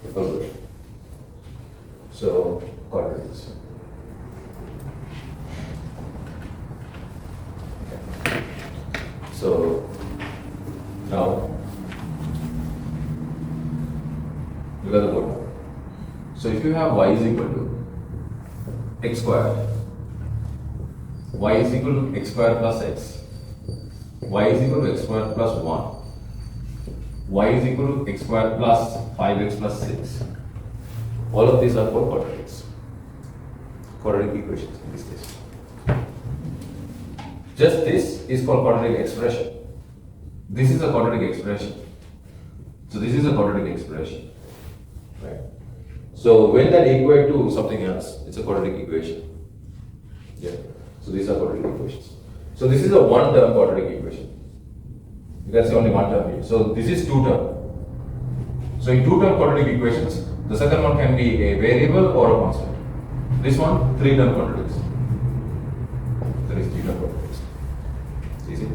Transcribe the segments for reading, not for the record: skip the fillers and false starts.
Okay. So quadratics. Okay. So now look at the board. So if you have y is equal to x squared, y is equal to x squared plus x, y is equal to x squared plus 1, y is equal to x squared plus 5x plus 6. All of these are called quadratics. Quadratic equations in this case. Just this is called quadratic expression. This is a quadratic expression. So this is a quadratic expression. Right? So when that equate to something else, it's a quadratic equation. Yeah. So these are quadratic equations. So this is a one-term quadratic equation. You can see only one term here. So this is two-term. So in two-term quadratic equations, the second one can be a variable or a constant. This one, three-term quadratics. There is three-term quadratics. Easy.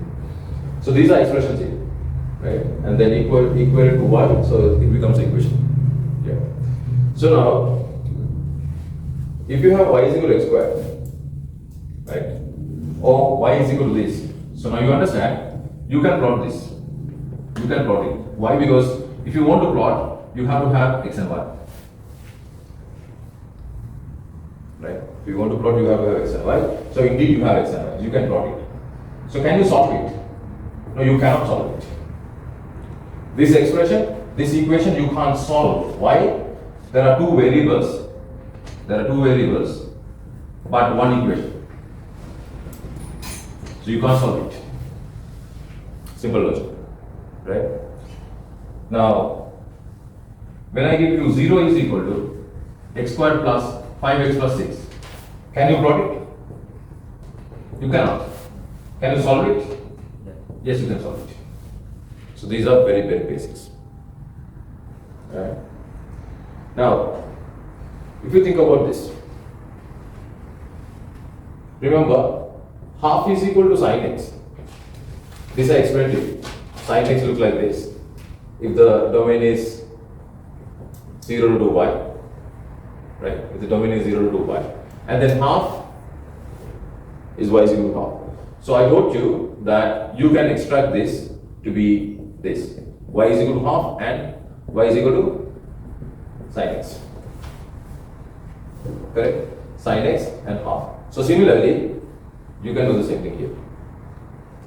So these are expressions here, right? And then equal to y, so it becomes an equation. Yeah. So now, if you have y is equal to x squared, right? Or y is equal to this. So now you understand, you can plot this. You can plot it. Why? Because if you want to plot, you have to have x and y. Right? If you want to plot, you have to have x and y. So indeed you have x and y. You can plot it. So can you solve it? No, you cannot solve it. This expression, this equation, you can't solve. Why? There are two variables. There are two variables, but one equation. So you can't solve it. Simple logic. Right? Now, when I give you 0 is equal to x squared plus 5x plus 6, can you plot it? You cannot. Can you solve it? Yes, you can solve it. So these are very, very basics. Right? Now, if you think about this, remember, half is equal to sin x. This I explained to you. Sin x looks like this. If the domain is 0 to 2y, right? If the domain is 0 to 2y, and then half is y is equal to half. So I told you that you can extract this to be this. Y is equal to half and y is equal to sin x. Correct? Sin x and half. So similarly, you can do the same thing here.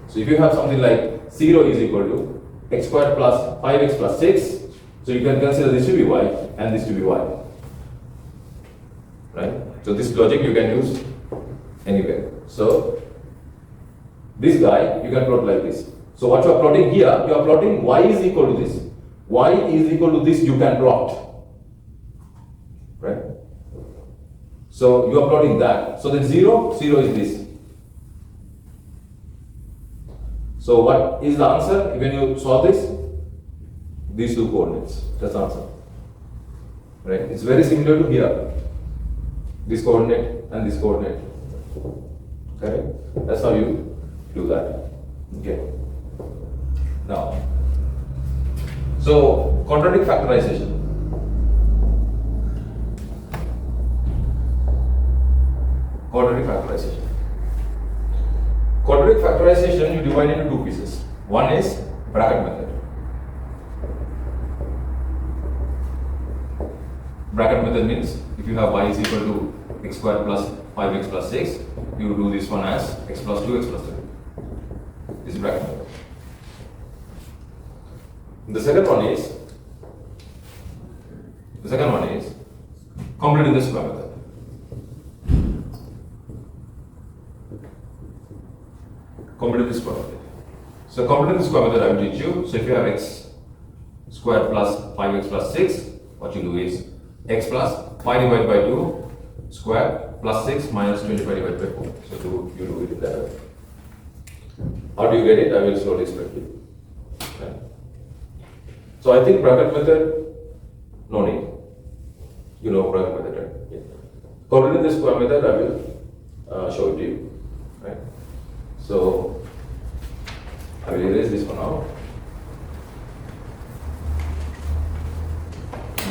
So if you have something like 0 is equal to x squared plus 5x plus 6, so you can consider this to be y and this to be y. Right? So this logic you can use anywhere. So this guy you can plot like this. So what you are plotting here, you are plotting y is equal to this. Y is equal to this you can plot. Right? So you are plotting that. So then 0 is this. So what is the answer when you solve this? These two coordinates. That's the answer. Right? It's very similar to here. This coordinate and this coordinate. Correct? That's how you do that. Okay. Now, so quadratic factorization. Quadratic factorization. Quadratic factorization you divide into two pieces. One is bracket method. Bracket method means if you have y is equal to x squared plus 5x plus 6, you do this one as x plus 2, x plus 3. This is bracket method. The second one is completing the square method. Completing the square method. So completing the square method I will teach you. So if you have x squared plus 5x plus 6, what you do is x plus 5 divided by 2 square plus 6 minus 25 divided by 4. So you do it that way. How do you get it? I will slowly explain to you. Okay. So I think bracket method, no need. You know bracket method, right? Yeah. Completing the square method, I will show it to you. Right? So I will erase this for now.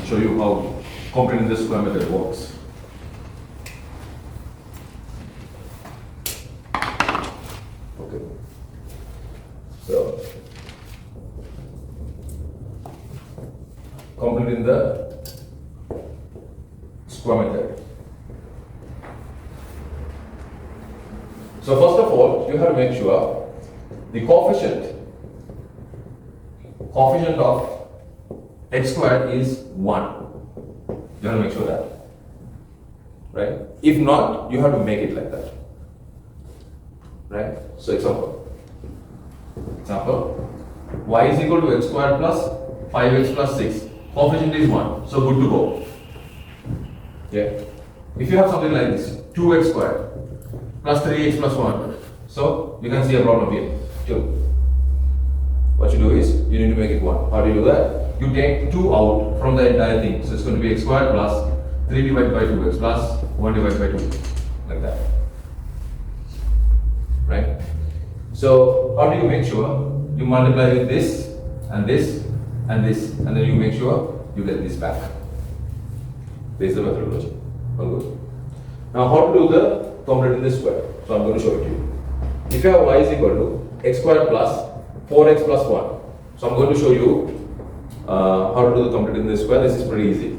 show you how completing the square method works. Okay. So, completing the square method. So first of all, you have to make sure the coefficient of x squared is 1. You have to make sure that, right? If not, you have to make it like that, right? So example, y is equal to x squared plus 5x plus 6. Coefficient is 1, so good to go. Yeah. If you have something like this, 2x squared plus 3x plus 1, so you can see a problem here. 2. What you do is, you need to make it 1. How do you do that? You take 2 out from the entire thing. So it's going to be x squared plus 3 divided by 2x plus 1 divided by 2. Like that. Right? So how do you make sure? You multiply with this and this and this, and then you make sure you get this back. This is the methodology. All good. Now how to do the completing the square? So I'm going to show it to you. If you have y is equal to x squared plus 4x plus 1. So I'm going to show you how to do the completing the square. This is pretty easy.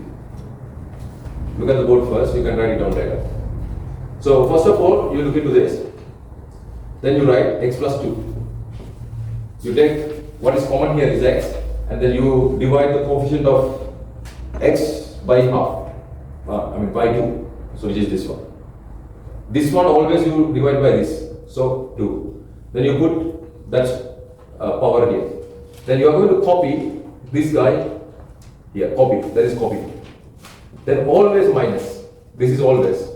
Look at the board first, you can write it down later. So first of all, you look into this. Then you write x plus 2. You take what is common here is x, and then you divide the coefficient of x by half. By 2. So which is this one. This one always you divide by this. So 2. Then you put that power here. Then you are going to copy this guy here. Copy. That is copy. Then always minus. This is always.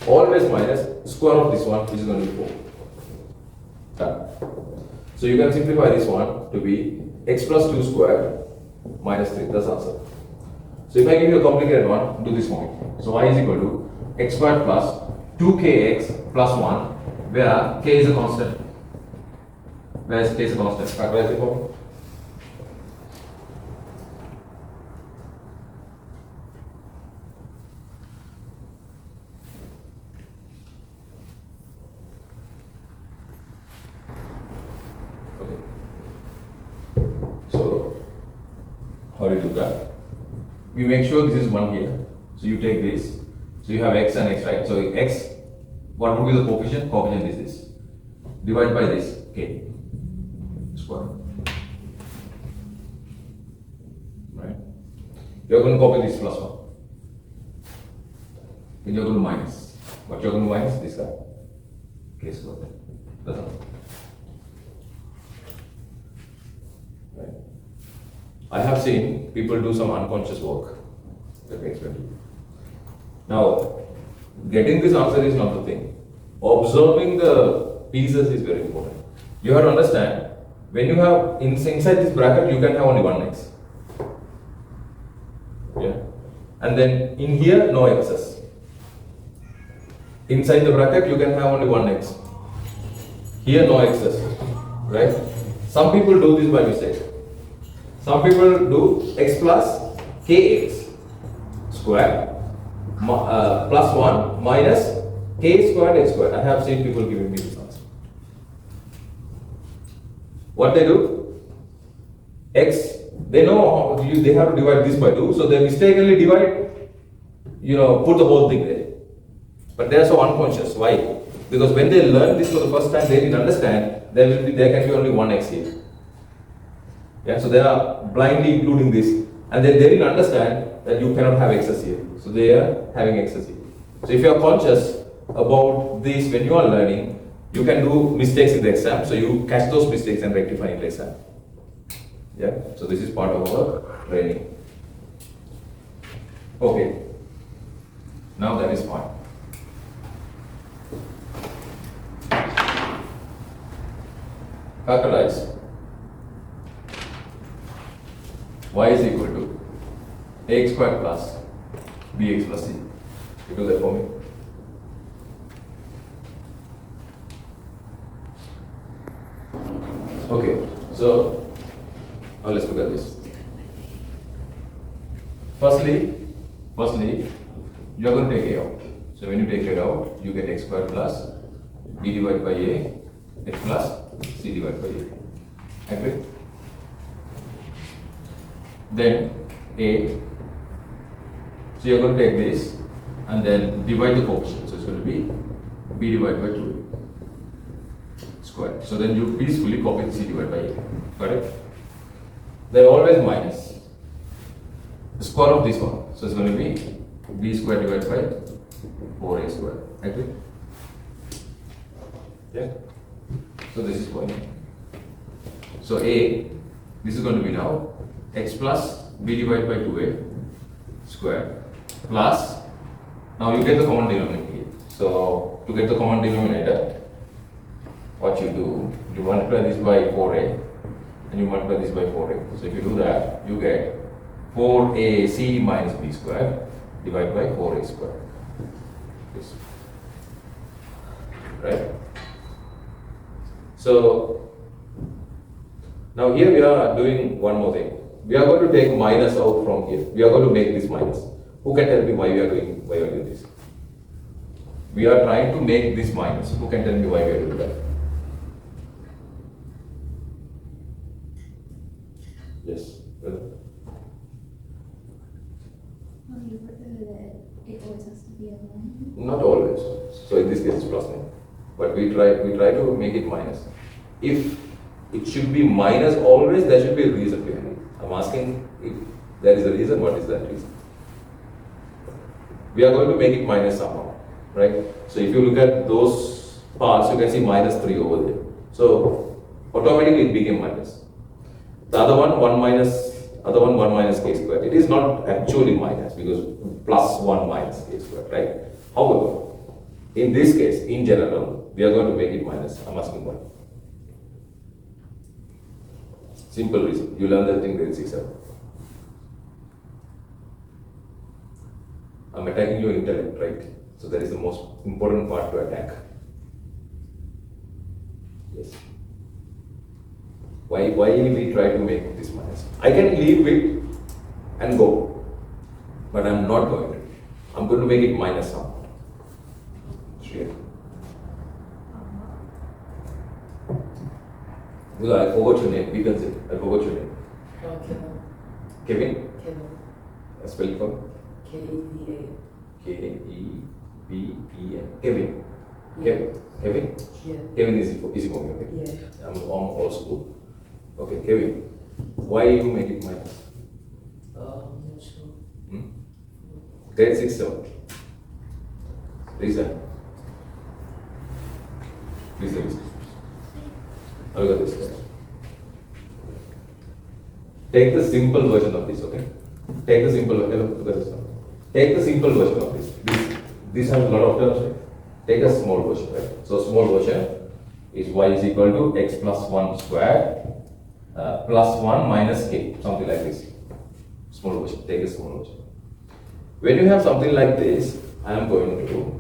Always minus square of this one, which is going to be 4. Done. So you can simplify this one to be x plus 2 squared minus 3. That's the answer. So if I give you a complicated one, do this for me. So y is equal to x squared plus 2kx plus 1, where k is a constant. Where is k is a constant? Factorize it for me. So, how do you do that? You make sure this is 1 here. So you take this. So you have x and x, right? So x, what would be the coefficient? Coefficient is this. Divide by this, k square. Right? You're going to copy this plus 1. Then you're going to minus. What you're going to minus? This guy. K square. That's all. Right? I have seen people do some unconscious work. Let me explain to you. Now, getting this answer is not the thing. Observing the pieces is very important. You have to understand, when you have inside this bracket, you can have only one x. Yeah. And then in here, no x's. Inside the bracket, you can have only one x. Here, no x's. Right? Some people do this by mistake. Some people do x plus kx square plus 1 minus k squared x squared. I have seen people giving me this answer. What they do? X, they know they have to divide this by 2, so they mistakenly divide, put the whole thing there. But they are so unconscious. Why? Because when they learn this for the first time, they didn't understand there can be only one x here. Yeah, so they are blindly including this, and then they didn't understand that you cannot have x's here. So they are having x's here. So if you are conscious about this when you are learning, you can do mistakes in the exam. So you catch those mistakes and rectify in the exam. Yeah. So this is part of our training. Okay. Now that is fine. Factorize. Y is equal to ax squared plus bx plus c. You do that for me. Okay, so now let's look at this. Firstly, you are going to take a out. So when you take it out, you get x squared plus b divided by a, x plus c divided by a. Agree? Then a. So you are going to take this and then divide the coefficient. So it's going to be b divided by 2 squared. So then you peacefully copy c divided by a. Got it? Then always minus the square of this one. So it's going to be b squared divided by 4a squared. Agree? Yeah. So this is going. So a, this is going to be now x plus b divided by 2a squared plus, now you get the common denominator here. So to get the common denominator, what you do, you multiply this by 4a and you multiply this by 4a. So if you do that, you get 4ac minus b squared divided by 4a squared. This. Right? So now here we are doing one more thing. We are going to take minus out from here. We are going to make this minus. Who can tell me why we are doing this? We are trying to make this minus. Who can tell me why we are doing that? Yes. Well, you prefer that it always has to be a 1? Not always. So in this case it's plus 9. But we try to make it minus. If it should be minus always, there should be a reason behind it. I'm asking if there is a reason, what is that reason? We are going to make it minus somehow, right? So if you look at those parts, you can see minus 3 over there. So automatically it became minus. The other one 1 minus k squared. It is not actually minus because plus 1 minus k squared, right? However, in this case, in general, we are going to make it minus. I'm asking why. Simple reason. You learn that in grade 6. I'm attacking your intellect, right? So that is the most important part to attack. Yes. Why we try to make this minus? I can leave it and go, but I'm not going to. I'm going to make it minus some. Sure. Well, I forgot your name. Because I forgot your name. Kevin. Kevin? Kevin. Spell it for me. K-E-V-A. K-E-V-E-N. Kevin. Yeah. Kevin? Yeah. Kevin is easy for me, okay? Yeah. I'm old school. Okay, Kevin. Why you make it minus? I'm not sure. Grade 6, 7. Reason. Reason. Look at this. Take the simple version of this, okay? Take the simple version. Look at this one. Take the simple version of this. This has a lot of terms, right? Take a small version, right? So small version is y is equal to x plus 1 squared plus 1 minus k, something like this. Small version. Take a small version. When you have something like this, I am going to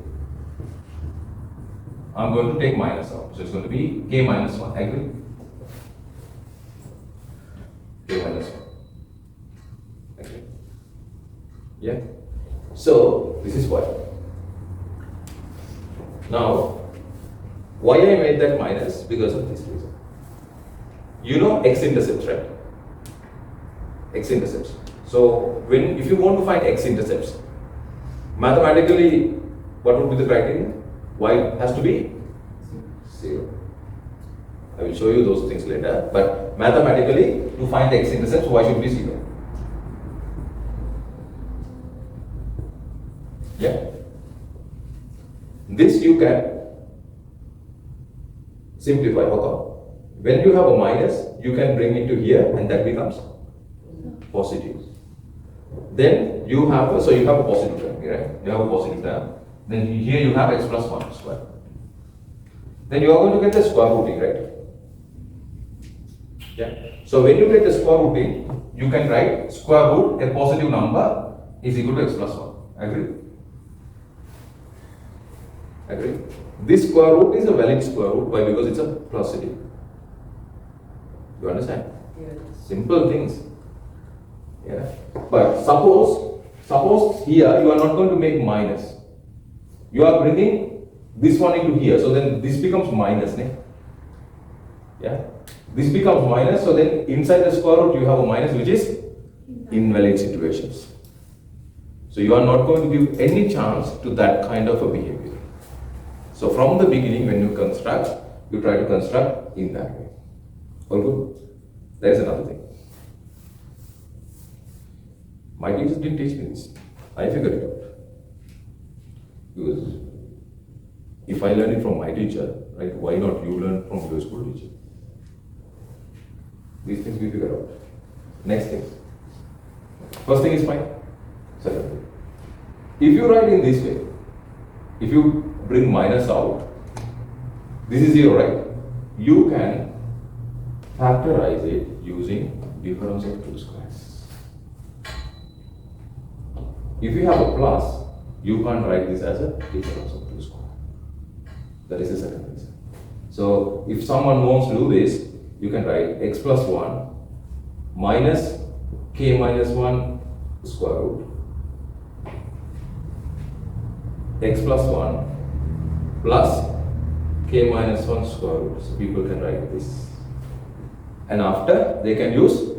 take minus out. So it's going to be k minus 1. Agree? K minus 1. Agree? Yeah? So, this is why. Now, why I made that minus? Because of this reason. You know x-intercepts, right? X-intercepts. So, if you want to find x-intercepts, mathematically, what would be the criteria? Y has to be 0. I will show you those things later. But mathematically, to find x-intercepts, y should be 0. Yeah. This you can simplify. How come? When you have a minus, you can bring it to here, and that becomes positive. Then you have a positive term, right? You have a positive term. Then here you have x plus 1 square. Then you are going to get the square rooting, right? Yeah. So when you get the square rooting, you can write square root a positive number is equal to x plus 1. Agree? Agree? This square root is a valid square root. Why? Because it's a positive. You understand? Yeah. Simple things. Yeah. But suppose suppose here you are not going to make minus. You are bringing this one into here, so then this becomes minus, ne? Yeah? This becomes minus, so then inside the square root you have a minus, which is invalid situations. So you are not going to give any chance to that kind of a behavior. So from the beginning, when you construct, you try to construct in that way. All good? There is another thing. My teachers didn't teach me this. I figured it out. Because if I learn it from my teacher, right, why not you learn from your school teacher? These things we figure out. Next thing. First thing is fine. Second thing. If you write in this way, if you bring minus out, this is 0, right? You can factorize it using difference of two squares. If you have a plus, you can't write this as a difference of two squares. That is the second reason. So if someone wants to do this, you can write x plus 1 minus k minus 1 square root x plus 1 plus k minus 1 square root. So people can write this. And after, they can use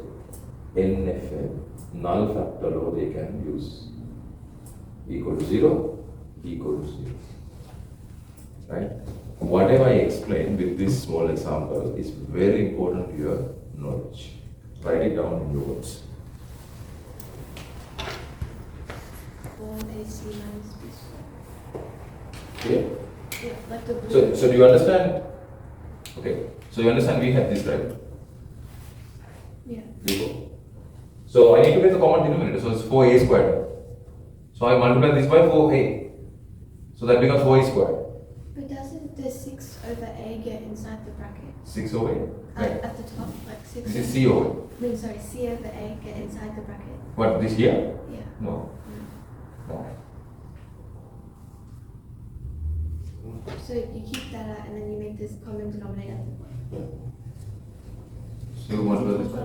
NFL, null factor law, they can use equal to 0, equal to 0. Right? Whatever I explained with this small example is very important to your knowledge. Write it down in your words. 4AC minus B squared. Okay? Yeah, like the blue. So do you understand? Okay. So you understand we have this, right? Yeah. Before. So I need to get the common denominator. So it's 4a squared. So I multiply this by 4a. So that becomes 4a squared. But doesn't the 6 over A get inside the bracket? 6 over a. Right. At the top, like 6 This is c over a. No, sorry, C over A get inside the bracket. What, this here? Yeah. No. No. So you keep that out and then you make this common denominator at the bottom. So you multiply this by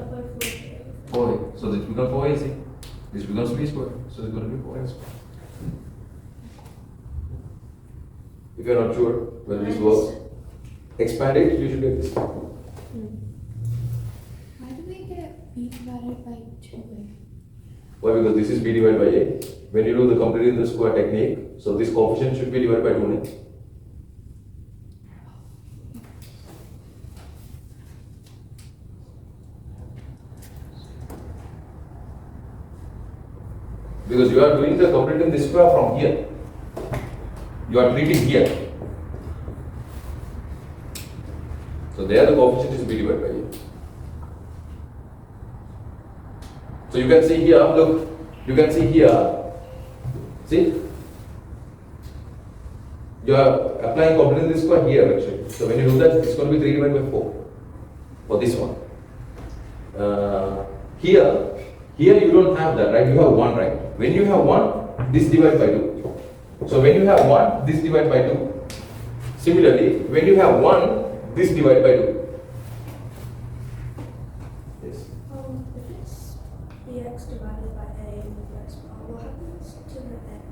4a. So this becomes 4ac. This becomes b squared. So it's going to be 4a squared. If you're not sure whether this works, expand it, you should get this. Why do we get B divided by 2A? Why? Because this is b divided by a. When you do the completing the square technique, so this coefficient should be divided by 2. Ne? Because you are doing the completing this square from here. You are treating here. So there the coefficient is b divided by a. So you can see here, look, you can see here, see? You are applying completing this square here actually. So when you do that, it's going to be 3 divided by 4 for this one. Here you don't have that, right? You have 1, right? When you have 1, this divided by 2. So when you have 1, this divided by 2. Similarly, when you have 1, this divided by 2. Yes. If it's bx divided by a in the first part, what happens to the x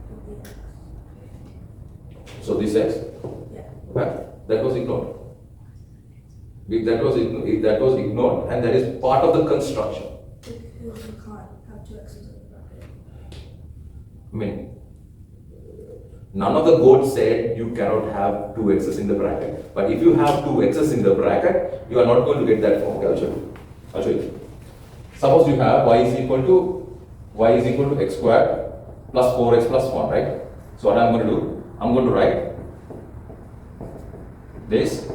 with the x? So this x, Yeah. right? That was ignored. If that was ignored, and that is part of the construction. Because you can't have two x's in the bracket. I mean, none of the codes said you cannot have 2 x's in the bracket. But if you have 2 x's in the bracket, you are not going to get that form. Okay, I'll show you. I'll show you. Suppose you have y is equal to x squared plus 4x plus 1, right? So what I'm going to do? I'm going to write this,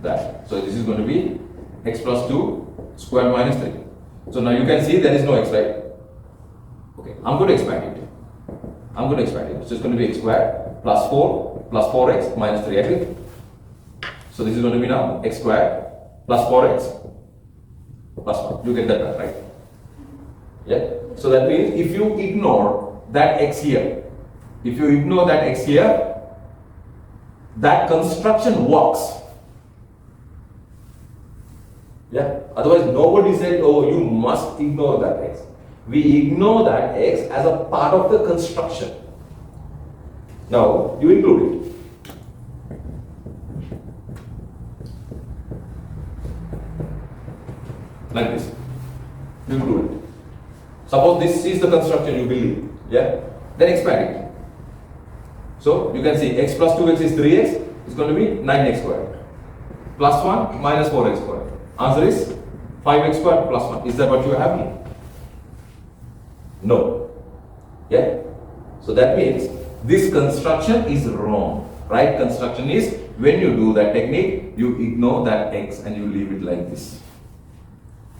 that. So this is going to be x plus 2 squared minus 3. So now you can see there is no x, right? Okay, I'm going to expand it. So it's going to be x squared plus 4 plus 4x minus 3, agree? So this is going to be now x squared plus 4x plus 1. You get that, right? Yeah? So that means if you ignore that x here, that construction works. Yeah? Otherwise, nobody said, oh, you must ignore that x. we ignore that x as a part of the construction. Now you include it. Like this. You include it. Suppose this is the construction you believe. Yeah? Then expand it. So you can see x plus 2x is 3x. It's going to be 9x squared. Plus 1 minus 4x squared. Answer is 5x squared plus 1. Is that what you have here? No. Yeah? So that means this construction is wrong. Right construction is when you do that technique, you ignore that x and you leave it like this.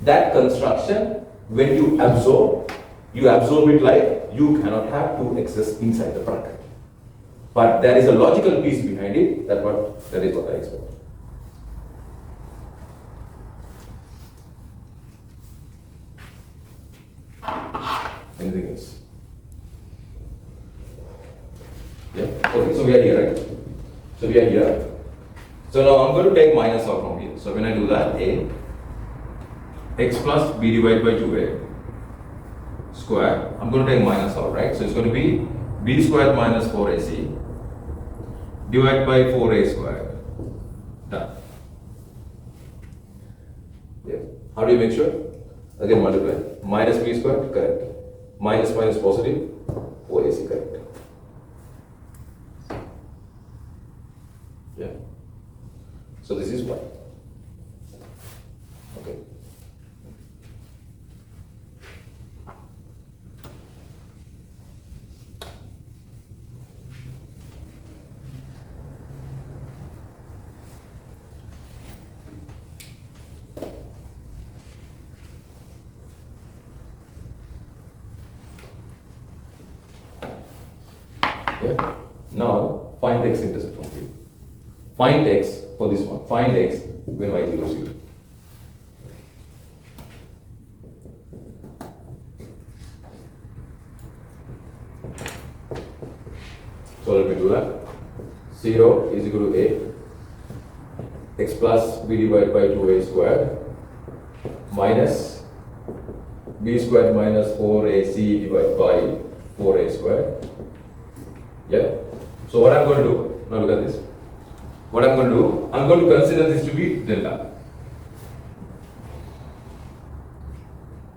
That construction, when you absorb it like you cannot have 2x's inside the bracket. But there is a logical piece behind it. That is what I expect. Anything else? Yeah. Okay. So we are here, right? So we are here. So now I'm going to take minus out from here. So when I do that, a x plus b divided by 2a square. I'm going to take minus out, right? So it's going to be b squared minus 4ac divided by 4a squared. Done. Yeah. How do you make sure? Again multiply. Minus b squared, correct. Minus minus positive, 4ac, correct. Yeah. So this is y. Okay. Yeah. Now find x intercept from here. Find x for this one. Find x when y equals 0. So let me do that. 0 is equal to a x plus b divided by 2a squared minus b squared minus 4ac divided by 4a squared. Yeah. So what I'm going to do, now look at this. What I'm going to do, I'm going to consider this to be delta.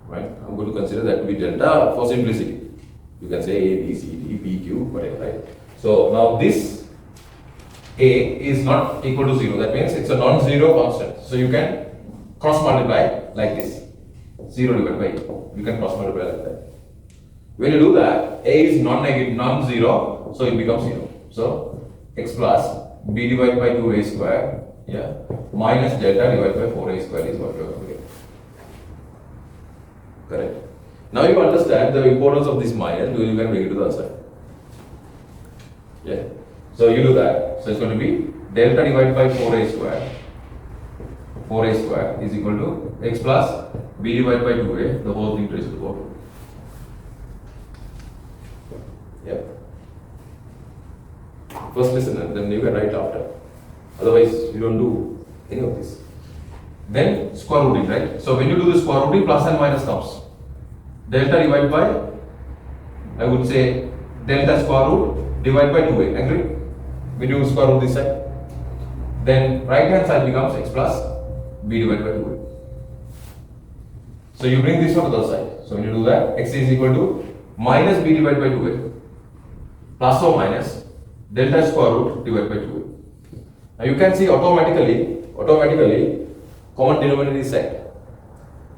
Right? I'm going to consider that to be delta for simplicity. You can say A, B, C, D, P, Q, whatever, right? So now this A is not equal to 0. That means it's a non-zero constant. So you can cross multiply like this. 0 divided by A. You can cross multiply like that. When you do that, A is non-negative, non-zero, so it becomes 0. So x plus b divided by 2a square, yeah, minus delta divided by 4a square is what you are going to get. Correct. Now you understand the importance of this minus, you can bring it to the other side. Yeah. So you do that. So it's going to be delta divided by 4a square. 4a square is equal to x plus b divided by 2a, the whole thing raised to the power. Yeah. First listen and then you can write after. Otherwise you don't do any of this. Then square rooting, right? So when you do the square rooting, plus and minus comes. Delta divided by, I would say, delta square root divided by 2a. Agree? When you square root this side. Then right hand side becomes x plus b divided by 2a. So you bring this one to the other side. So when you do that, x is equal to minus b divided by 2a. Plus or minus delta square root divided by 2a. Now you can see automatically common denominator is set.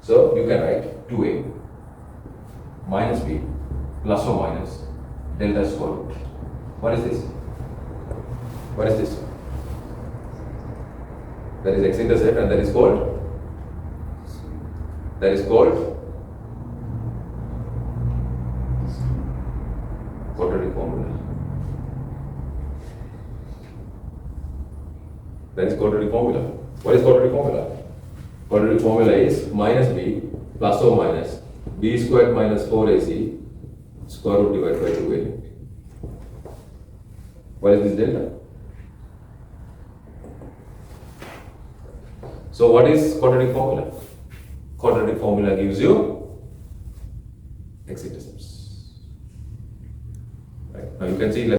So you can write 2a minus b plus or minus delta square root. What is this? What is this? That is x-intercept and that is called quadratic formula. That is quadratic formula. What is quadratic formula? Quadratic formula is minus b plus or minus b squared minus 4ac square root divided by 2a. What is this delta? So what is quadratic formula? Quadratic formula gives you x intercepts. Right. Now you can see